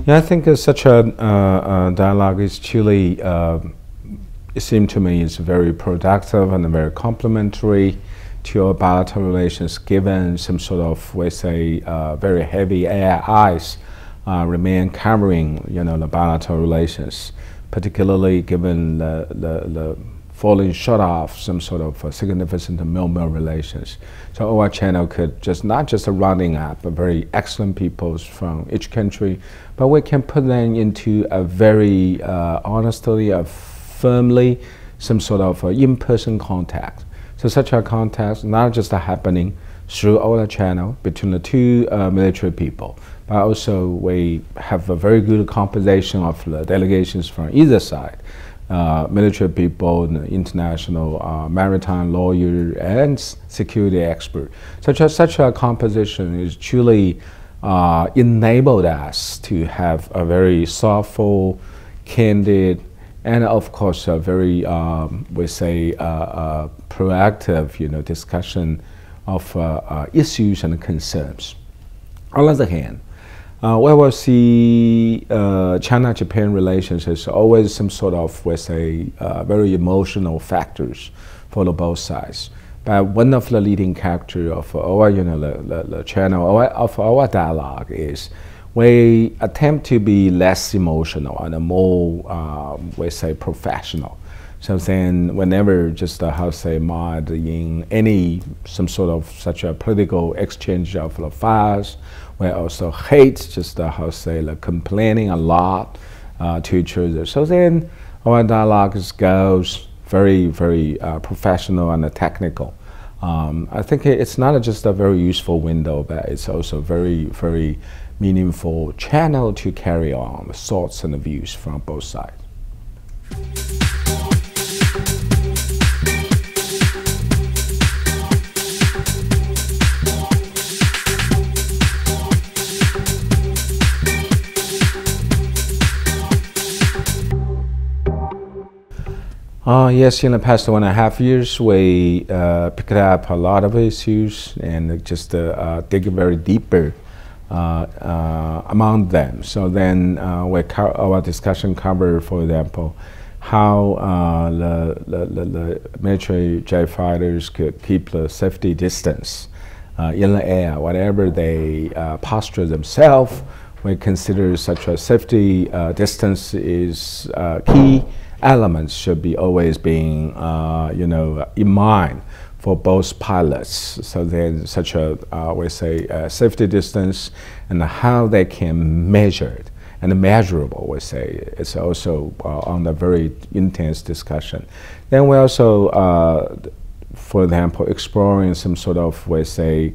Yeah, I think such a dialogue is truly, it seemed to me, is very productive and very complementary to our bilateral relations, given some sort of, we say, very heavy AIs remain covering, the bilateral relations, particularly given the falling short of some sort of significant mill-mill relations. So our channel could not just rounding up very excellent people from each country, but we can put them into a very honestly, firmly, some sort of in-person contact. So such a contact not just happening through our channel between the two military people, but also we have a very good composition of the delegations from either side. Military people, international maritime lawyer, and security expert. Such a composition is truly enabled us to have a very thoughtful, candid, and of course a very, we say, proactive, discussion of issues and concerns. On the other hand, we will see China-Japan relations as always some sort of, we say, very emotional factors for the both sides. But one of the leading characters of our, the channel of our dialogue is we attempt to be less emotional and more, we say, professional. So then, whenever just how say mod in some sort of such a political exchange of the files, we also hate just how say complaining a lot to each other. So then, our dialogue goes very, very professional and technical. I think it's not just a very useful window, but it's also very, very meaningful channel to carry on the thoughts and the views from both sides. Yes, in the past 1.5 years, we picked up a lot of issues and just dig very deeper among them. So then our discussion covered, for example, how the military jet fighters could keep the safety distance in the air, whatever they posture themselves. We consider such a safety distance is key. Elements should be always being, in mind for both pilots. So there's such a, we say, safety distance and how they can measure it and measurable. We say it's also on a very intense discussion. Then we also, for example, exploring some sort of, we say,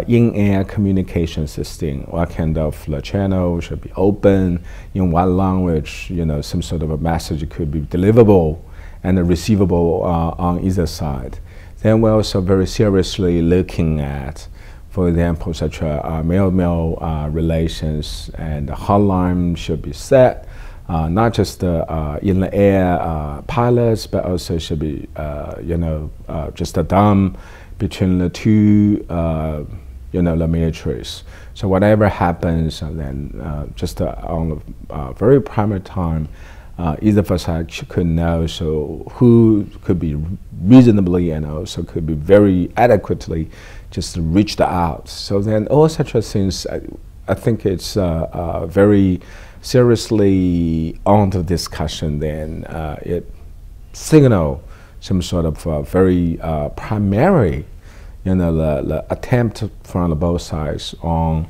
in-air communication system. What kind of the channel should be open, in what language, some sort of a message could be deliverable and receivable on either side. Then we're also very seriously looking at, for example, such a male-male relations, and the hotline should be set, not just in the air pilots, but also should be, just done between the two, the militaries. So whatever happens, then just on a very primary time, either of us could know so who could be reasonably and also could be very adequately just reached out. So then all such a things, I think it's very seriously on the discussion. Then it signal some sort of very primary, the attempt from both sides on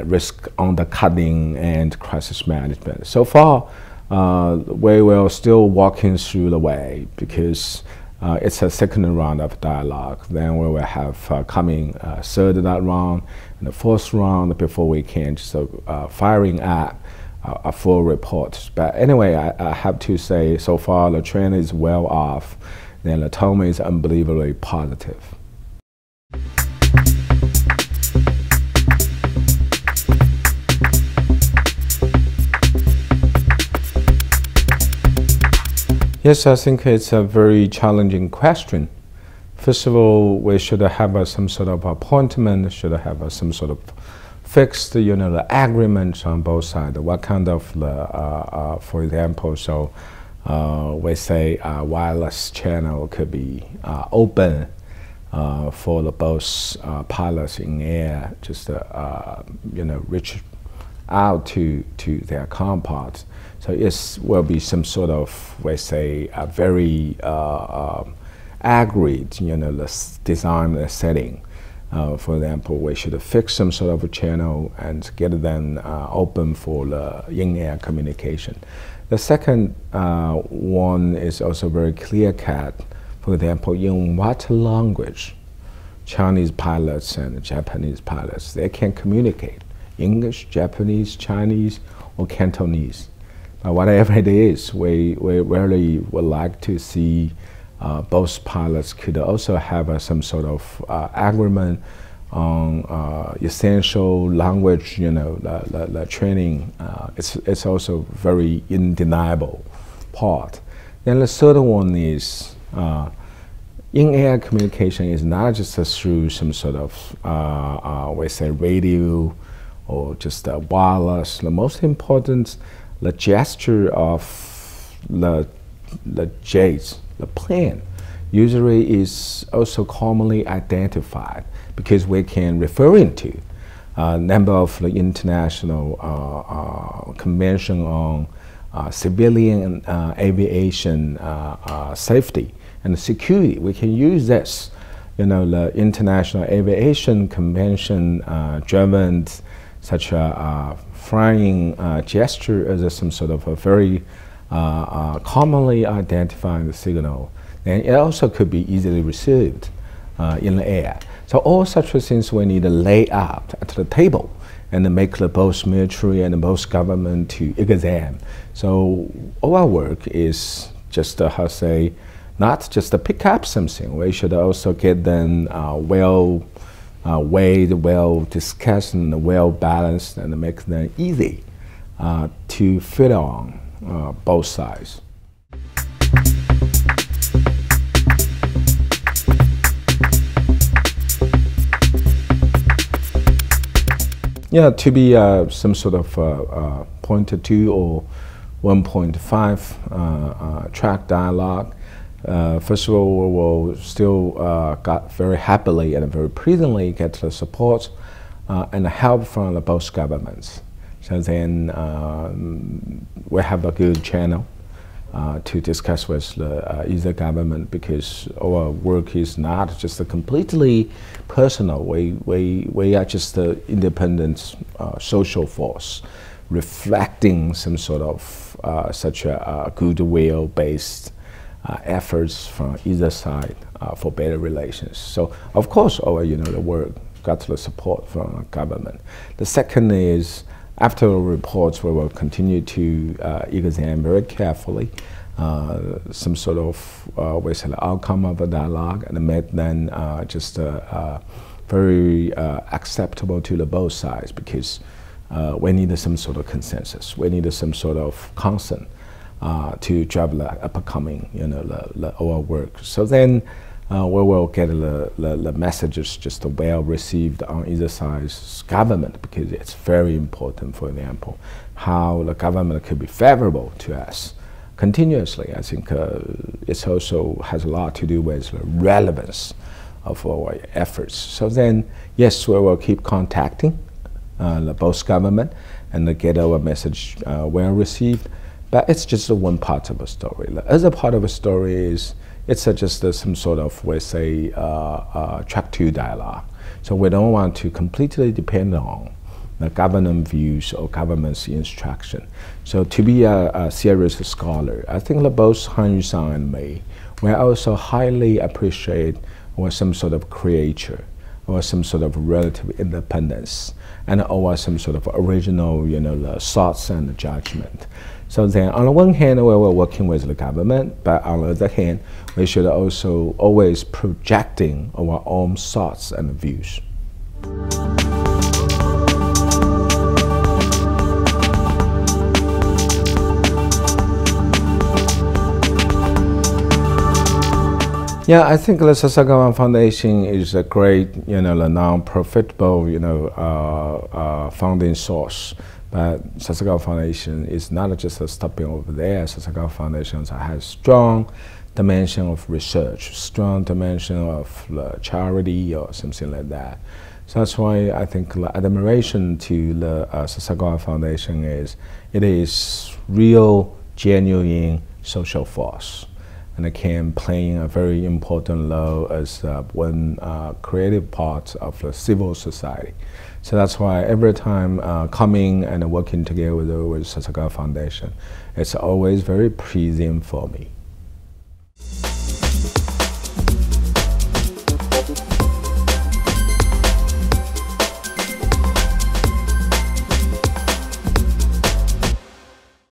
risk on the cutting and crisis management. So far, we will still walking through the way because it's a second round of dialogue. Then we will have coming third round and the fourth round before we can just firing up a full report. But anyway, I have to say, so far the trend is well off. Then the tone is unbelievably positive. Yes, I think it's a very challenging question. First of all, we should have some sort of appointment, should have some sort of fix the, the agreements on both sides. What kind of, for example, so we say wireless channel could be open for the both pilots in air, just reach out to their counterparts. So it will be some sort of, we say, a very agreed, the design, the setting. For example, we should fix some sort of a channel and get them open for the in-air communication. The second one is also very clear-cut. For example, in what language Chinese pilots and Japanese pilots, they can communicate. English, Japanese, Chinese, or Cantonese. Whatever it is, we really would like to see both pilots could also have some sort of agreement on essential language, the training. It's also very undeniable part. Then the third one is in-air communication is not just through some sort of, we say, radio or just wireless. The most important, the gesture of the jets, the plane, usually is also commonly identified because we can refer to a number of the international convention on civilian aviation safety and security. We can use this, the International Aviation Convention driven such a flying gesture as some sort of a very commonly identifying signal. And it also could be easily received in the air. So all such things we need to lay out at the table and make the both military and both government to examine. So our work is just not just to pick up something. We should also get them well weighed, well discussed, and well balanced, and make them easy to fit on both sides. Yeah, to be some sort of 0.2 or 1.5 track dialogue. First of all, we will still got very happily and very presently get the support and help from the both governments. So then we have a good channel to discuss with either government, because our work is not just a completely personal. We are just an independent social force reflecting some sort of such a goodwill-based efforts from either side for better relations. So of course our the work got the support from the government. The second is, after the reports, we will continue to examine very carefully some sort of outcome of the dialogue and make them just very acceptable to the both sides, because we need some sort of consensus. We need some sort of consent to drive the upcoming, our work. So then we will get the messages just well received on either side's government, because it's very important, for example, how the government could be favorable to us continuously. I think it also has a lot to do with the relevance of our efforts. So then, yes, we will keep contacting the both government and get our message well received. But it's just one part of the story. The other part of the story is it's just some sort of, we say, track 2 dialogue. So we don't want to completely depend on the government views or government's instruction. So to be a serious scholar, I think that both Han Yu-san and me, we also highly appreciate some sort of creature or some sort of relative independence, and or some sort of original, the thoughts and the judgment. So then, on the one hand, we were working with the government, but on the other hand, we should also always projecting our own thoughts and views. Yeah, I think the Sasakawa Foundation is a great, the non-profitable, funding source. But Sasakawa Foundation is not just stopping over there. Sasakawa Foundation has strong dimension of research, strong dimension of charity or something like that. So that's why I think the admiration to the Sasakawa Foundation it is real, genuine social force. And it can play a very important role as one creative part of the civil society. So that's why every time coming and working together with Sasakawa Foundation, it's always very pleasing for me.